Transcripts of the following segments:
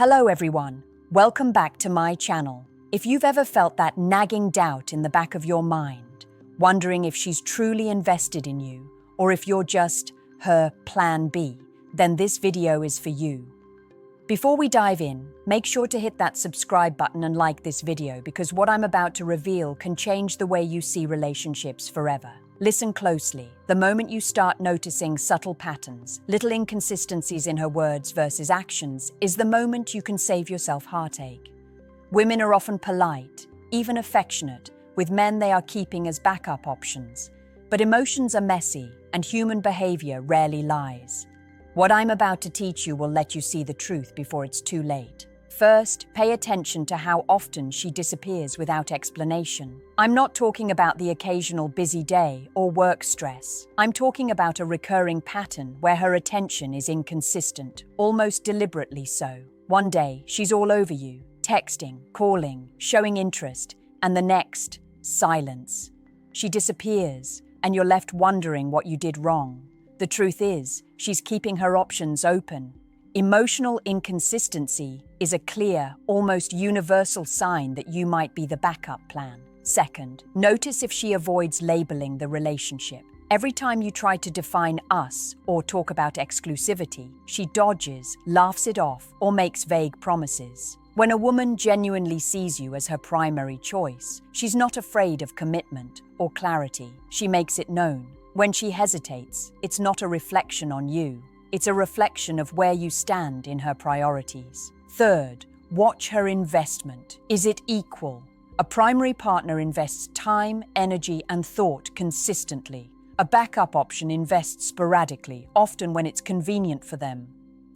Hello everyone, welcome back to my channel. If you've ever felt that nagging doubt in the back of your mind, wondering if she's truly invested in you, or if you're just her plan B, then this video is for you. Before we dive in, make sure to hit that subscribe button and like this video because what I'm about to reveal can change the way you see relationships forever. Listen closely. The moment you start noticing subtle patterns, little inconsistencies in her words versus actions, is the moment you can save yourself heartache. Women are often polite, even affectionate, with men they are keeping as backup options. But emotions are messy, and human behavior rarely lies. What I'm about to teach you will let you see the truth before it's too late. First, pay attention to how often she disappears without explanation. I'm not talking about the occasional busy day or work stress. I'm talking about a recurring pattern where her attention is inconsistent, almost deliberately so. One day, she's all over you, texting, calling, showing interest, and the next, silence. She disappears, and you're left wondering what you did wrong. The truth is, she's keeping her options open. Emotional inconsistency is a clear, almost universal sign that you might be the backup plan. Second, notice if she avoids labeling the relationship. Every time you try to define us or talk about exclusivity, she dodges, laughs it off, or makes vague promises. When a woman genuinely sees you as her primary choice, she's not afraid of commitment or clarity. She makes it known. When she hesitates, it's not a reflection on you. It's a reflection of where you stand in her priorities. Third, watch her investment. Is it equal? A primary partner invests time, energy, and thought consistently. A backup option invests sporadically, often when it's convenient for them.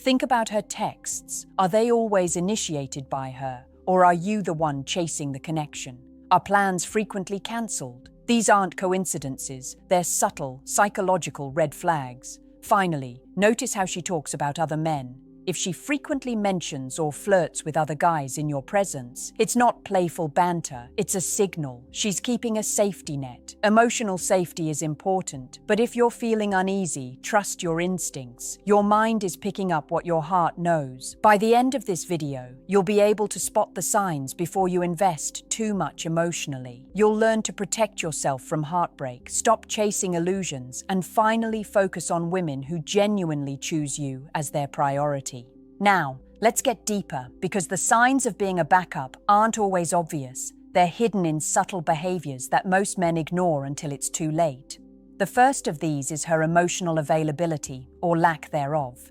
Think about her texts. Are they always initiated by her, or are you the one chasing the connection? Are plans frequently cancelled? These aren't coincidences, they're subtle, psychological red flags. Finally, notice how she talks about other men. If she frequently mentions or flirts with other guys in your presence, it's not playful banter, it's a signal. She's keeping a safety net. Emotional safety is important, but if you're feeling uneasy, trust your instincts. Your mind is picking up what your heart knows. By the end of this video, you'll be able to spot the signs before you invest too much emotionally. You'll learn to protect yourself from heartbreak, stop chasing illusions, and finally focus on women who genuinely choose you as their priority. Now, let's get deeper, because the signs of being a backup aren't always obvious. They're hidden in subtle behaviors that most men ignore until it's too late. The first of these is her emotional availability, or lack thereof.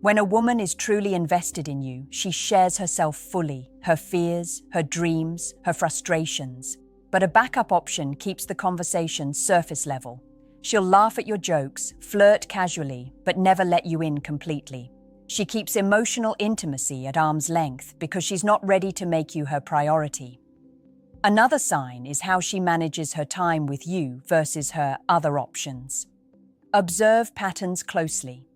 When a woman is truly invested in you, she shares herself fully, her fears, her dreams, her frustrations. But a backup option keeps the conversation surface level. She'll laugh at your jokes, flirt casually, but never let you in completely. She keeps emotional intimacy at arm's length because she's not ready to make you her priority. Another sign is how she manages her time with you versus her other options. Observe patterns closely.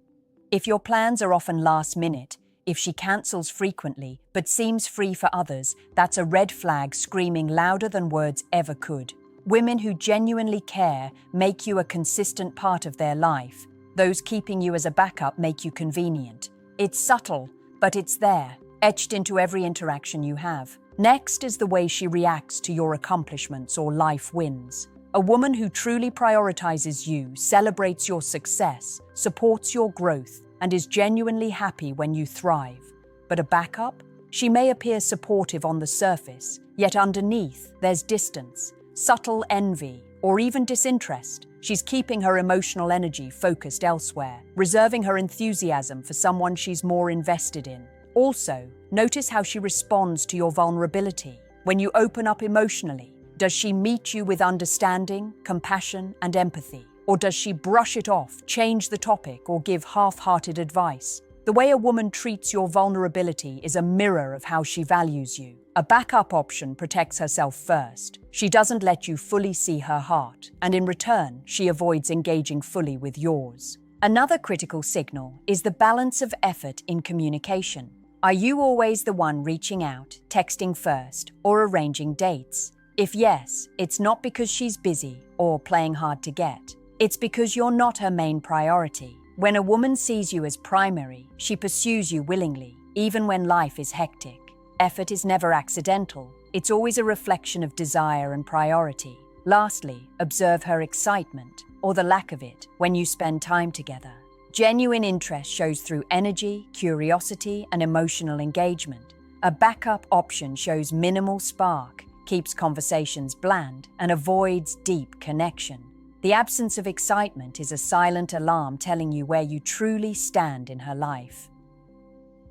If your plans are often last minute, if she cancels frequently but seems free for others, that's a red flag screaming louder than words ever could. Women who genuinely care make you a consistent part of their life. Those keeping you as a backup make you convenient. It's subtle, but it's there, etched into every interaction you have. Next is the way she reacts to your accomplishments or life wins. A woman who truly prioritizes you, celebrates your success, supports your growth, and is genuinely happy when you thrive. But a backup? She may appear supportive on the surface, yet underneath there's distance, subtle envy, or even disinterest. She's keeping her emotional energy focused elsewhere, reserving her enthusiasm for someone she's more invested in. Also, notice how she responds to your vulnerability. When you open up emotionally, does she meet you with understanding, compassion, and empathy? Or does she brush it off, change the topic, or give half-hearted advice? The way a woman treats your vulnerability is a mirror of how she values you. A backup option protects herself first. She doesn't let you fully see her heart, and in return, she avoids engaging fully with yours. Another critical signal is the balance of effort in communication. Are you always the one reaching out, texting first, or arranging dates? If yes, it's not because she's busy or playing hard to get. It's because you're not her main priority. When a woman sees you as primary, she pursues you willingly. even when life is hectic. Effort is never accidental. It's always a reflection of desire and priority. Lastly, observe her excitement, or the lack of it, when you spend time together. Genuine interest shows through energy, curiosity, and emotional engagement. A backup option shows minimal spark, keeps conversations bland, and avoids deep connection. The absence of excitement is a silent alarm telling you where you truly stand in her life.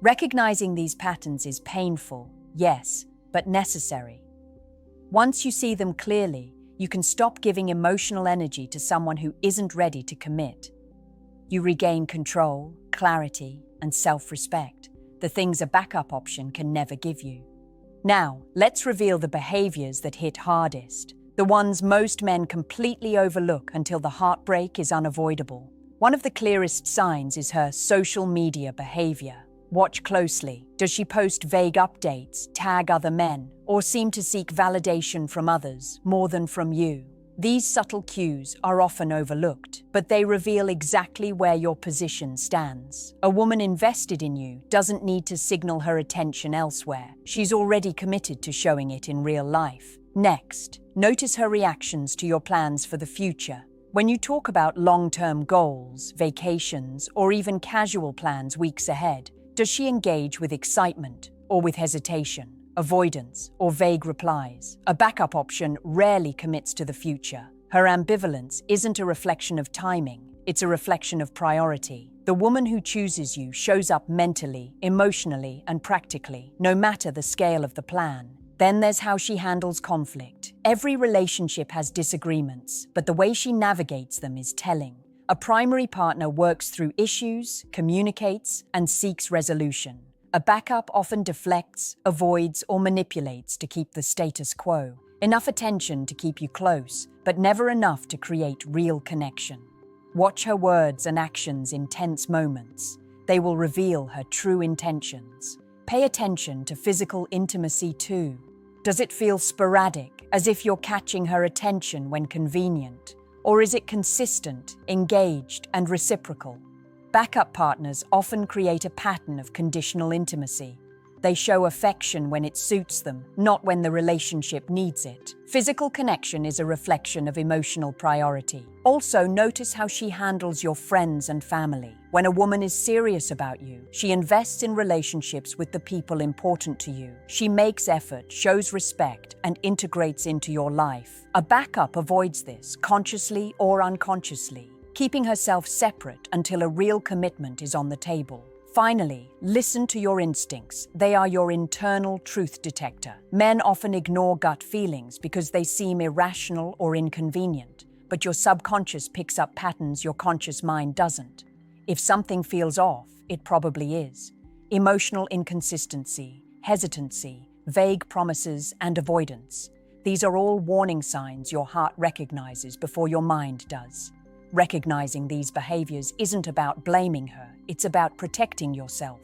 Recognizing these patterns is painful, yes, but necessary. Once you see them clearly, you can stop giving emotional energy to someone who isn't ready to commit. You regain control, clarity, and self-respect, the things a backup option can never give you. Now, let's reveal the behaviors that hit hardest, the ones most men completely overlook until the heartbreak is unavoidable. One of the clearest signs is her social media behavior. Watch closely. Does she post vague updates, tag other men, or seem to seek validation from others more than from you? These subtle cues are often overlooked, but they reveal exactly where your position stands. A woman invested in you doesn't need to signal her attention elsewhere. She's already committed to showing it in real life. Next, notice her reactions to your plans for the future. When you talk about long-term goals, vacations, or even casual plans weeks ahead, does she engage with excitement or with hesitation, avoidance, or vague replies? A backup option rarely commits to the future. Her ambivalence isn't a reflection of timing, it's a reflection of priority. The woman who chooses you shows up mentally, emotionally, and practically, no matter the scale of the plan. Then there's how she handles conflict. Every relationship has disagreements, but the way she navigates them is telling. A primary partner works through issues, communicates, and seeks resolution. A backup often deflects, avoids, or manipulates to keep the status quo. Enough attention to keep you close, but never enough to create real connection. Watch her words and actions in tense moments. They will reveal her true intentions. Pay attention to physical intimacy too. Does it feel sporadic, as if you're catching her attention when convenient? Or is it consistent, engaged, and reciprocal? Backup partners often create a pattern of conditional intimacy. They show affection when it suits them, not when the relationship needs it. Physical connection is a reflection of emotional priority. Also, notice how she handles your friends and family. When a woman is serious about you, she invests in relationships with the people important to you. She makes effort, shows respect, and integrates into your life. A backup avoids this, consciously or unconsciously, keeping herself separate until a real commitment is on the table. Finally, listen to your instincts. They are your internal truth detector. Men often ignore gut feelings because they seem irrational or inconvenient, but your subconscious picks up patterns your conscious mind doesn't. If something feels off, it probably is. Emotional inconsistency, hesitancy, vague promises, and avoidance. These are all warning signs your heart recognizes before your mind does. Recognizing these behaviors isn't about blaming her, it's about protecting yourself.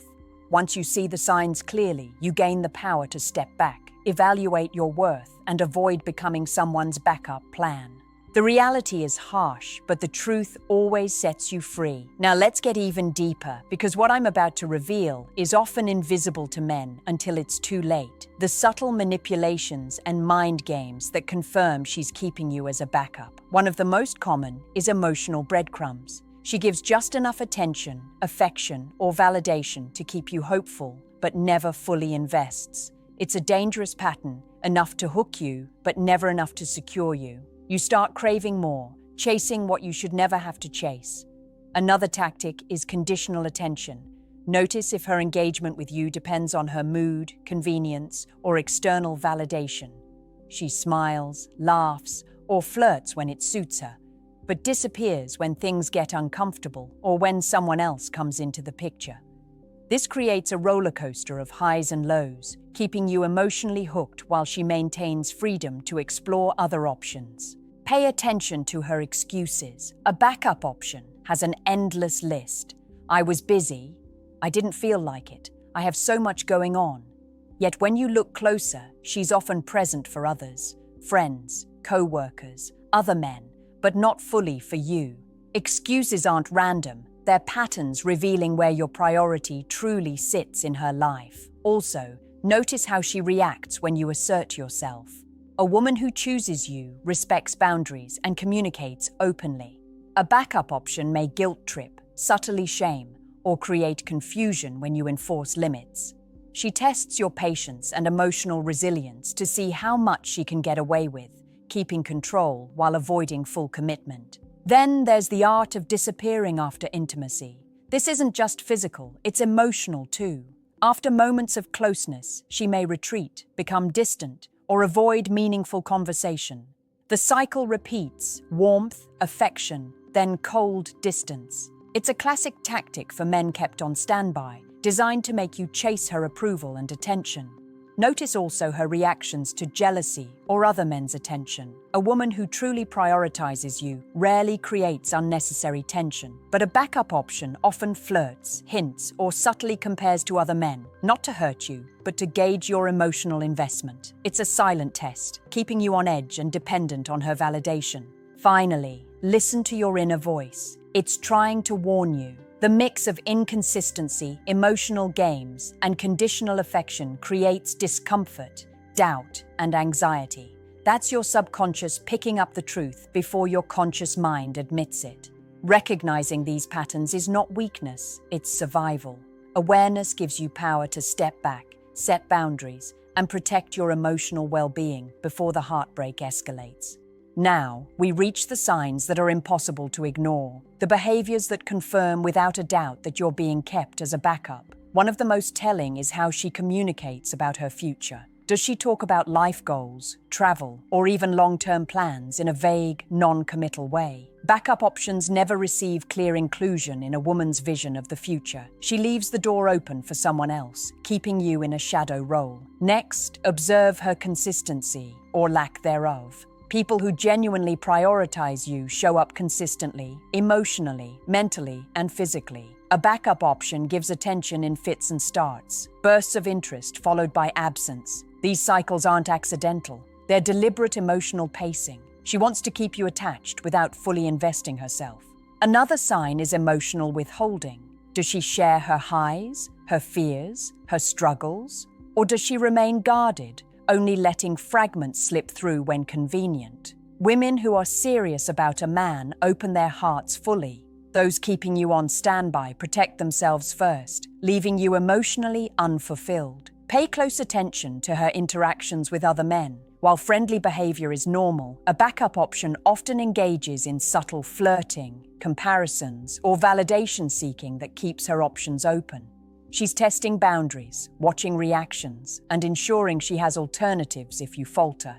Once you see the signs clearly, you gain the power to step back, evaluate your worth, and avoid becoming someone's backup plan. The reality is harsh, but the truth always sets you free. Now let's get even deeper, because what I'm about to reveal is often invisible to men until it's too late. The subtle manipulations and mind games that confirm she's keeping you as a backup. One of the most common is emotional breadcrumbs. She gives just enough attention, affection, or validation to keep you hopeful, but never fully invests. It's a dangerous pattern, enough to hook you, but never enough to secure you. You start craving more, chasing what you should never have to chase. Another tactic is conditional attention. Notice if her engagement with you depends on her mood, convenience, or external validation. She smiles, laughs, or flirts when it suits her, but disappears when things get uncomfortable or when someone else comes into the picture. This creates a roller coaster of highs and lows, keeping you emotionally hooked while she maintains freedom to explore other options. Pay attention to her excuses. A backup option has an endless list. I was busy. I didn't feel like it. I have so much going on. Yet when you look closer, she's often present for others, friends, co-workers, other men, but not fully for you. Excuses aren't random. They're patterns revealing where your priority truly sits in her life. Also, notice how she reacts when you assert yourself. A woman who chooses you respects boundaries and communicates openly. A backup option may guilt trip, subtly shame, or create confusion when you enforce limits. She tests your patience and emotional resilience to see how much she can get away with, keeping control while avoiding full commitment. Then there's the art of disappearing after intimacy. This isn't just physical, it's emotional too. After moments of closeness, she may retreat, become distant, or avoid meaningful conversation. The cycle repeats: warmth, affection, then cold distance. It's a classic tactic for men kept on standby, designed to make you chase her approval and attention. Notice also her reactions to jealousy or other men's attention. A woman who truly prioritizes you rarely creates unnecessary tension, but a backup option often flirts, hints, or subtly compares to other men, not to hurt you, but to gauge your emotional investment. It's a silent test, keeping you on edge and dependent on her validation. Finally, listen to your inner voice. It's trying to warn you. The mix of inconsistency, emotional games, and conditional affection creates discomfort, doubt, and anxiety. That's your subconscious picking up the truth before your conscious mind admits it. Recognizing these patterns is not weakness, it's survival. Awareness gives you power to step back, set boundaries, and protect your emotional well-being before the heartbreak escalates. Now, we reach the signs that are impossible to ignore, the behaviors that confirm without a doubt that you're being kept as a backup. One of the most telling is how she communicates about her future. Does she talk about life goals, travel, or even long-term plans in a vague, non-committal way? Backup options never receive clear inclusion in a woman's vision of the future. She leaves the door open for someone else, keeping you in a shadow role. Next, observe her consistency, or lack thereof. People who genuinely prioritize you show up consistently, emotionally, mentally, and physically. A backup option gives attention in fits and starts, bursts of interest followed by absence. These cycles aren't accidental. They're deliberate emotional pacing. She wants to keep you attached without fully investing herself. Another sign is emotional withholding. Does she share her highs, her fears, her struggles? Or does she remain guarded, only letting fragments slip through when convenient? Women who are serious about a man open their hearts fully. Those keeping you on standby protect themselves first, leaving you emotionally unfulfilled. Pay close attention to her interactions with other men. While friendly behavior is normal, a backup option often engages in subtle flirting, comparisons, or validation seeking that keeps her options open. She's testing boundaries, watching reactions, and ensuring she has alternatives if you falter.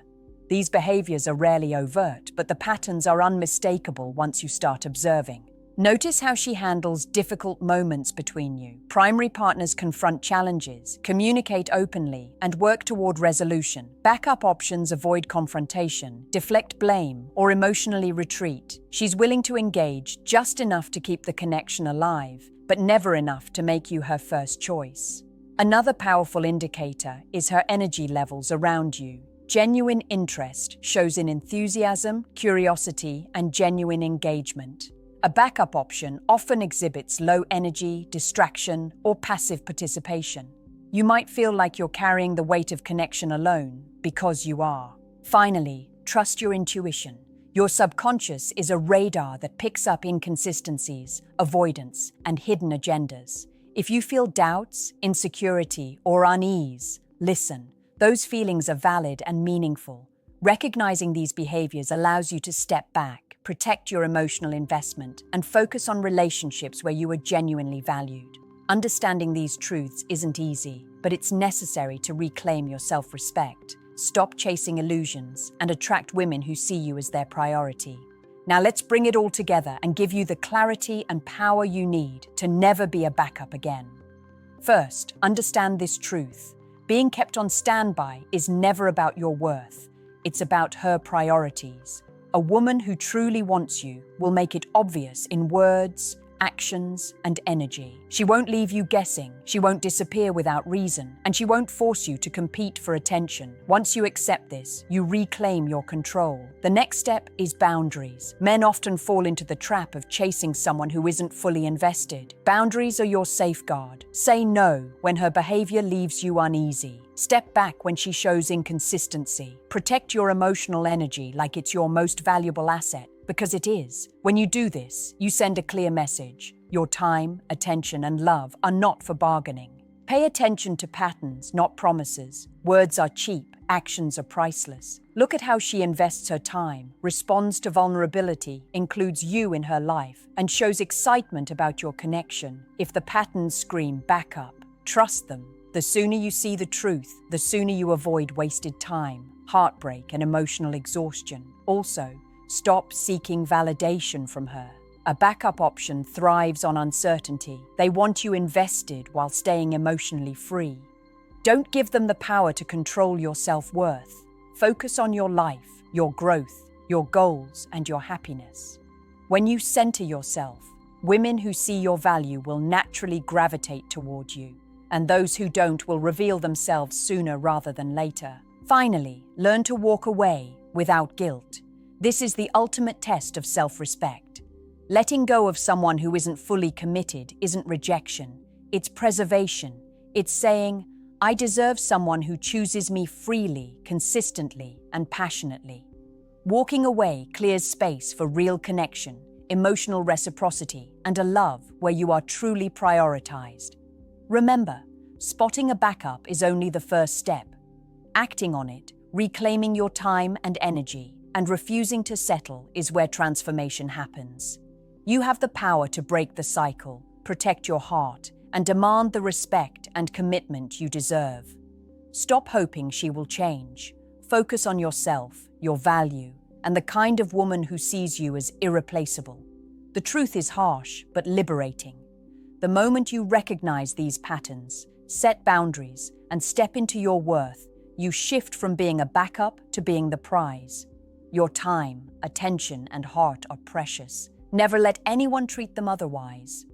These behaviors are rarely overt, but the patterns are unmistakable once you start observing. Notice how she handles difficult moments between you. Primary partners confront challenges, communicate openly, and work toward resolution. Backup options avoid confrontation, deflect blame, or emotionally retreat. She's willing to engage just enough to keep the connection alive, but never enough to make you her first choice. Another powerful indicator is her energy levels around you. Genuine interest shows in enthusiasm, curiosity, and genuine engagement. A backup option often exhibits low energy, distraction, or passive participation. You might feel like you're carrying the weight of connection alone, because you are. Finally, trust your intuition. Your subconscious is a radar that picks up inconsistencies, avoidance, and hidden agendas. If you feel doubts, insecurity, or unease, listen. Those feelings are valid and meaningful. Recognizing these behaviors allows you to step back, protect your emotional investment, and focus on relationships where you are genuinely valued. Understanding these truths isn't easy, but it's necessary to reclaim your self-respect. Stop chasing illusions and attract women who see you as their priority. Now let's bring it all together and give you the clarity and power you need to never be a backup again. First, understand this truth. Being kept on standby is never about your worth. It's about her priorities. A woman who truly wants you will make it obvious in words, actions, and energy. She won't leave you guessing, she won't disappear without reason, and she won't force you to compete for attention. Once you accept this, you reclaim your control. The next step is boundaries. Men often fall into the trap of chasing someone who isn't fully invested. Boundaries are your safeguard. Say no when her behavior leaves you uneasy. Step back when she shows inconsistency. Protect your emotional energy like it's your most valuable asset, because it is. When you do this, you send a clear message. Your time, attention, and love are not for bargaining. Pay attention to patterns, not promises. Words are cheap, actions are priceless. Look at how she invests her time, responds to vulnerability, includes you in her life, and shows excitement about your connection. If the patterns scream back up, trust them. The sooner you see the truth, the sooner you avoid wasted time, heartbreak, and emotional exhaustion. Also, stop seeking validation from her. A backup option thrives on uncertainty. They want you invested while staying emotionally free. Don't give them the power to control your self-worth. Focus on your life, your growth, your goals, and your happiness. When you center yourself, women who see your value will naturally gravitate toward you, and those who don't will reveal themselves sooner rather than later. Finally, learn to walk away without guilt. This is the ultimate test of self-respect. Letting go of someone who isn't fully committed isn't rejection, it's preservation. It's saying, I deserve someone who chooses me freely, consistently, and passionately. Walking away clears space for real connection, emotional reciprocity, and a love where you are truly prioritized. Remember, spotting a backup is only the first step. Acting on it, reclaiming your time and energy, and refusing to settle is where transformation happens. You have the power to break the cycle, protect your heart, and demand the respect and commitment you deserve. Stop hoping she will change. Focus on yourself, your value, and the kind of woman who sees you as irreplaceable. The truth is harsh, but liberating. The moment you recognize these patterns, set boundaries, and step into your worth, you shift from being a backup to being the prize. Your time, attention, and heart are precious. Never let anyone treat them otherwise.